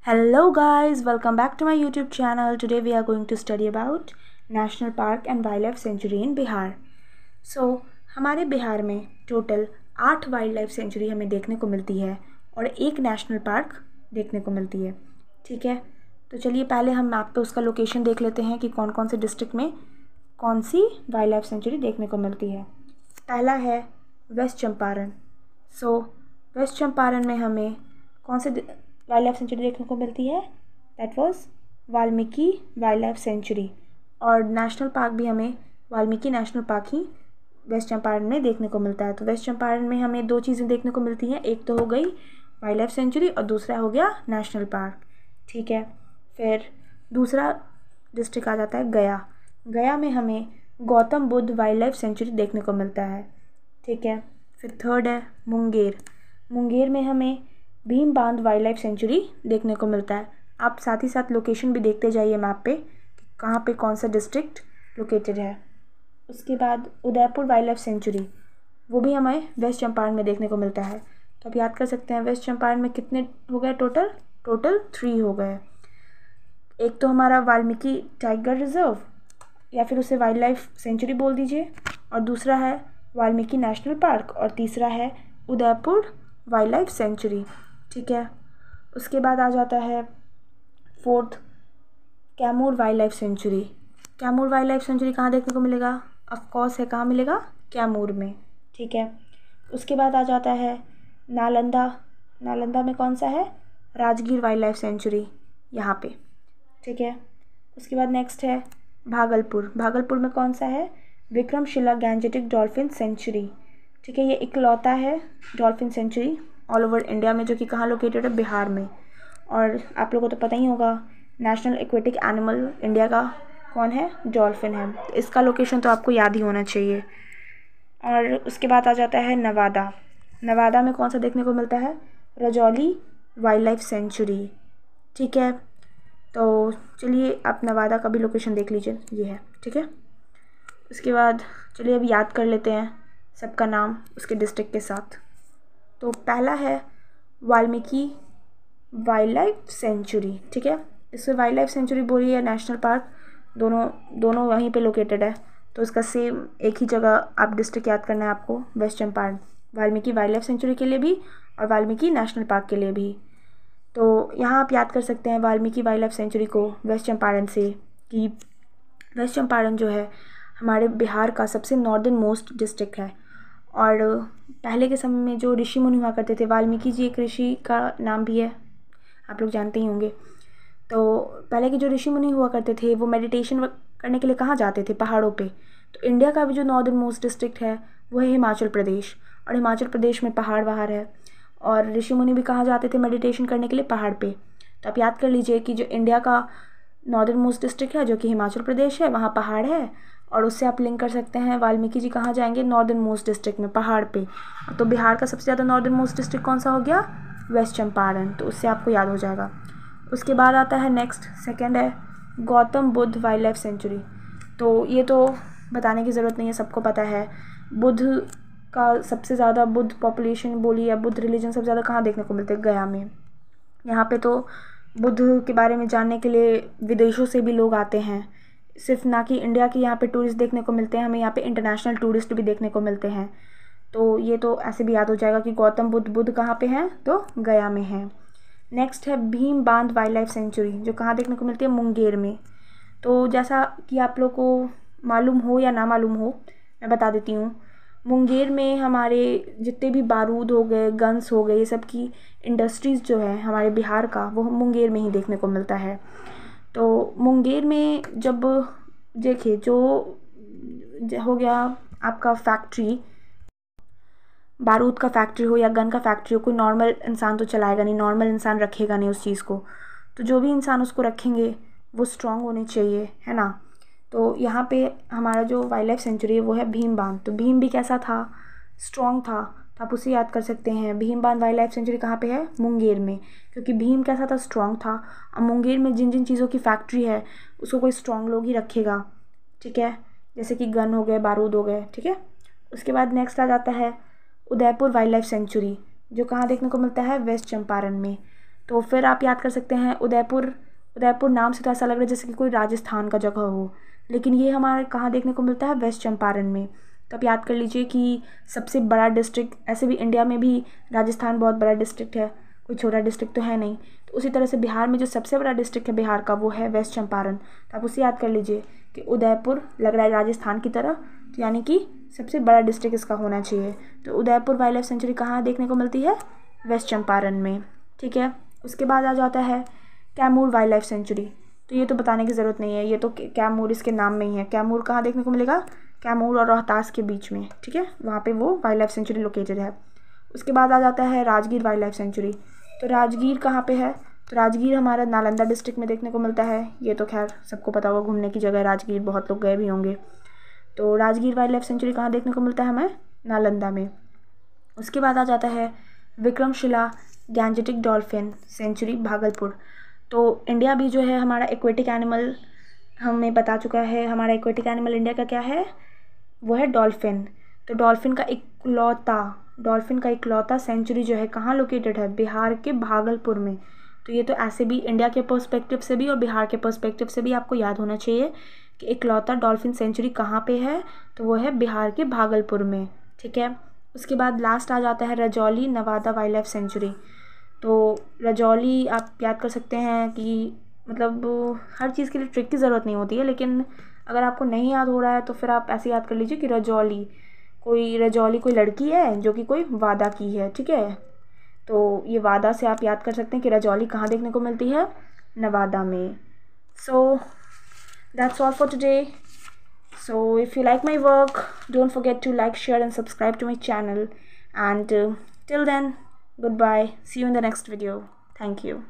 Hello guys, welcome back to my YouTube channel. Today we are going to study about National Park and Wildlife Sanctuary in Bihar. हमारे बिहार में total 8 wild life sanctuary हमें देखने को मिलती है और एक नेशनल पार्क देखने को मिलती है। ठीक है, तो चलिए पहले हम मैप पे उसका लोकेशन देख लेते हैं कि कौन कौन से डिस्ट्रिक्ट में कौन सी वाइल्ड लाइफ सेंचुरी देखने को मिलती है। पहला है वेस्ट चंपारण। वेस्ट चंपारण में हमें कौन से वाइल्ड लाइफ सेंचुरी देखने को मिलती है? That was Valmiki wildlife century. और नेशनल पार्क भी हमें वाल्मीकि नेशनल पार्क ही वेस्ट चंपारण में देखने को मिलता है। तो वेस्ट चंपारण में हमें 2 चीज़ें देखने को मिलती हैं, एक तो हो गई वाइल्ड लाइफ सेंचुरी और दूसरा हो गया नेशनल पार्क। ठीक है, फिर दूसरा डिस्ट्रिक्ट आ जाता है गया। गया में हमें Gautam Buddha wild life sanctuary देखने को मिलता है। ठीक है, फिर थर्ड है मुंगेर। मुंगेर में हमें भीम बांध वाइल्ड लाइफ सेंचुरी देखने को मिलता है। आप साथ ही साथ लोकेशन भी देखते जाइए मैप पे कि कहाँ पे कौन सा डिस्ट्रिक्ट लोकेटेड है। उसके बाद उदयपुर वाइल्ड लाइफ सेंचुरी, वो भी हमें वेस्ट चंपारण में देखने को मिलता है। तो आप याद कर सकते हैं वेस्ट चंपारण में कितने हो गए टोटल 3 हो गए। एक तो हमारा वाल्मीकि टाइगर रिजर्व या फिर उसे वाइल्ड लाइफ सेंचुरी बोल दीजिए, और दूसरा है वाल्मीकि नेशनल पार्क, और तीसरा है उदयपुर वाइल्ड लाइफ सेंचुरी। ठीक है, उसके बाद आ जाता है fourth Kaimur wild life sanctuary. Kaimur wild life sanctuary कहाँ देखने को मिलेगा? ऑफ कोर्स है, कहाँ मिलेगा? कैमूर में। ठीक है, उसके बाद आ जाता है नालंदा। नालंदा में कौन सा है? राजगीर वाइल्ड लाइफ सेंचुरी, यहाँ पे। ठीक है, उसके बाद नेक्स्ट है भागलपुर। भागलपुर में कौन सा है? Vikramshila Gangetic dolphin century. ठीक है, ये इकलौता है dolphin century all over India में जो कि कहाँ लोकेटेड है? बिहार में। और आप लोगों को तो पता ही होगा नेशनल एक्वेटिक एनिमल इंडिया का कौन है? डॉल्फिन है। तो इसका लोकेशन तो आपको याद ही होना चाहिए। और उसके बाद आ जाता है नवादा। नवादा में कौन सा देखने को मिलता है? Rajauli wild life sanctuary. ठीक है, तो चलिए आप नवादा का भी लोकेशन देख लीजिए, ये है। ठीक है, उसके बाद चलिए अब याद कर लेते हैं सबका नाम उसके डिस्ट्रिक्ट के साथ। तो पहला है वाल्मीकि वाइल्ड लाइफ सेंचुरी। ठीक है, इससे वाइल्ड लाइफ सेंचुरी बोली या नेशनल पार्क, दोनों वहीं पे लोकेटेड है। तो इसका सेम एक ही जगह आप डिस्ट्रिक्ट याद करना है आपको, west Champaran. Valmiki wildlife sanctuary के लिए भी और वाल्मीकि नेशनल पार्क के लिए भी। तो यहाँ आप याद कर सकते हैं वाल्मीकि वाइल्ड लाइफ सेंचुरी को वेस्ट चंपारण से, कि वेस्ट चंपारण जो है हमारे बिहार का सबसे नॉर्दर्न मोस्ट डिस्ट्रिक्ट है। और पहले के समय में जो ऋषि मुनि हुआ करते थे, वाल्मीकि जी एक ऋषि का नाम भी है, आप लोग जानते ही होंगे। तो पहले के जो ऋषि मुनि हुआ करते थे वो मेडिटेशन करने के लिए कहाँ जाते थे? पहाड़ों पे। तो इंडिया का भी जो नॉर्दर्न मोस्ट डिस्ट्रिक्ट है वो है हिमाचल प्रदेश, और हिमाचल प्रदेश में पहाड़ वहाड़ है, और ऋषि मुनि भी कहाँ जाते थे मेडिटेशन करने के लिए? पहाड़ पे। तो आप याद कर लीजिए कि जो इंडिया का नॉर्दर्न मोस्ट डिस्ट्रिक्ट है जो कि हिमाचल प्रदेश है, वहाँ पहाड़ है, और उससे आप लिंक कर सकते हैं वाल्मीकि जी कहाँ जाएंगे? नॉर्दर्न मोस्ट डिस्ट्रिक्ट में, पहाड़ पे। तो बिहार का सबसे ज़्यादा नॉर्दर्न मोस्ट डिस्ट्रिक्ट कौन सा हो गया? वेस्ट चंपारण। तो उससे आपको याद हो जाएगा। उसके बाद आता है नेक्स्ट, सेकंड है Gautam Buddha wild life sanctuary. तो ये तो बताने की ज़रूरत नहीं है, सबको पता है। बुद्ध का सबसे ज़्यादा, बुद्ध पॉपुलेशन बोली या बुद्ध रिलीजन सबसे ज़्यादा कहाँ देखने को मिलते हैं? गया में। यहाँ पे तो बुद्ध के बारे में जानने के लिए विदेशों से भी लोग आते हैं, सिर्फ ना कि इंडिया के यहाँ पे टूरिस्ट देखने को मिलते हैं, हमें यहाँ पे इंटरनेशनल टूरिस्ट भी देखने को मिलते हैं। तो ये तो ऐसे भी याद हो जाएगा कि गौतम बुद्ध कहाँ पे हैं? तो गया में हैं। नेक्स्ट है भीम बांध वाइल्ड लाइफ सेंचुरी, जो कहाँ देखने को मिलती है? मुंगेर में। तो जैसा कि आप लोग को मालूम हो या ना मालूम हो, मैं बता देती हूँ। मुंगेर में हमारे जितने भी बारूद हो गए, गन्स हो गए, ये सब की इंडस्ट्रीज़ जो है हमारे बिहार का, वो मुंगेर में ही देखने को मिलता है। तो मुंगेर में जब देखिए जो हो गया आपका फैक्ट्री, बारूद का फैक्ट्री हो या गन का फैक्ट्री हो, कोई नॉर्मल इंसान तो चलाएगा नहीं, नॉर्मल इंसान रखेगा नहीं उस चीज़ को। तो जो भी इंसान उसको रखेंगे वो स्ट्रांग होने चाहिए, है ना। तो यहाँ पे हमारा जो वाइल्ड लाइफ सेंचुरी है वो है भीम बांध। तो भीम भी कैसा था? स्ट्रॉन्ग था। तो आप उसे याद कर सकते हैं। भीम बांध वाइल्ड लाइफ सेंचुरी कहाँ पे है? मुंगेर में। क्योंकि भीम कैसा था? स्ट्रॉन्ग था। और मुंगेर में जिन जिन चीज़ों की फैक्ट्री है उसको कोई स्ट्रॉन्ग लोग ही रखेगा। ठीक है, जैसे कि गन हो गए, बारूद हो गए। ठीक है, उसके बाद नेक्स्ट आ जाता है उदयपुर वाइल्ड लाइफ सेंचुरी, जो कहाँ देखने को मिलता है? वेस्ट चंपारण में। तो फिर आप याद कर सकते हैं उदयपुर। उदयपुर नाम से तो ऐसा लग रहा है जैसे कि कोई राजस्थान का जगह हो, लेकिन ये हमारे कहाँ देखने को मिलता है, वेस्ट चंपारण में। तो आप याद कर लीजिए कि सबसे बड़ा डिस्ट्रिक्ट, ऐसे भी इंडिया में भी राजस्थान बहुत बड़ा डिस्ट्रिक्ट है, कोई छोटा डिस्ट्रिक्ट तो है नहीं। तो उसी तरह से बिहार में जो सबसे बड़ा डिस्ट्रिक्ट है बिहार का, वो है वेस्ट चंपारण। तो आप उसे याद कर लीजिए कि उदयपुर लग रहा है राजस्थान की तरह, तो यानी कि सबसे बड़ा डिस्ट्रिक्ट इसका होना चाहिए। तो उदयपुर वाइल्ड लाइफ सेंचुरी कहाँ देखने को मिलती है, वेस्ट चंपारण में। ठीक है, उसके बाद आ जाता है कैमूर वाइल्ड लाइफ सेंचुरी। तो ये तो बताने की ज़रूरत नहीं है, ये तो कैमूर इसके नाम में ही है। कैमूर कहाँ देखने को मिलेगा, कैमूर और रोहतास के बीच में। ठीक है, वहाँ पे वो वाइल्ड लाइफ सेंचुरी लोकेटेड है। उसके बाद आ जाता है राजगीर वाइल्ड लाइफ सेंचुरी। तो राजगीर कहाँ पे है, तो राजगीर हमारा नालंदा डिस्ट्रिक्ट में देखने को मिलता है। ये तो खैर सबको पता होगा, घूमने की जगह राजगीर, बहुत लोग गए भी होंगे। तो राजगीर वाइल्ड लाइफ सेंचुरी कहाँ देखने को मिलता है हमें, नालंदा में। उसके बाद आ जाता है Vikramshila Gangetic dolphin century, Bhagalpur. तो इंडिया भी जो है हमारा एक्वेटिक एनिमल हमें बता चुका है, हमारा एक्वेटिक एनिमल इंडिया का क्या है, वो है डॉल्फिन। तो डॉल्फिन का इकलौता सेंचुरी जो है कहाँ लोकेटेड है, बिहार के भागलपुर में। तो ये तो ऐसे भी इंडिया के पर्सपेक्टिव से भी और बिहार के पर्सपेक्टिव से भी आपको याद होना चाहिए कि इकलौता डॉल्फिन सेंचुरी कहाँ पे है, तो वो है बिहार के भागलपुर में। ठीक है, उसके बाद लास्ट आ जाता है Rajauli Nawada wild life sanctuary. तो रजौली आप याद कर सकते हैं कि मतलब हर चीज़ के लिए ट्रिक की ज़रूरत नहीं होती है, लेकिन अगर आपको नहीं याद हो रहा है तो फिर आप ऐसे याद कर लीजिए कि रजौली कोई लड़की है जो कि कोई वादा की है। ठीक है, तो ये वादा से आप याद कर सकते हैं कि रजौली कहाँ देखने को मिलती है, नवादा में। So that's all for today. So if you like my work, don't forget to like, share and subscribe to my channel. And till then, goodbye. See you in the next video. Thank you.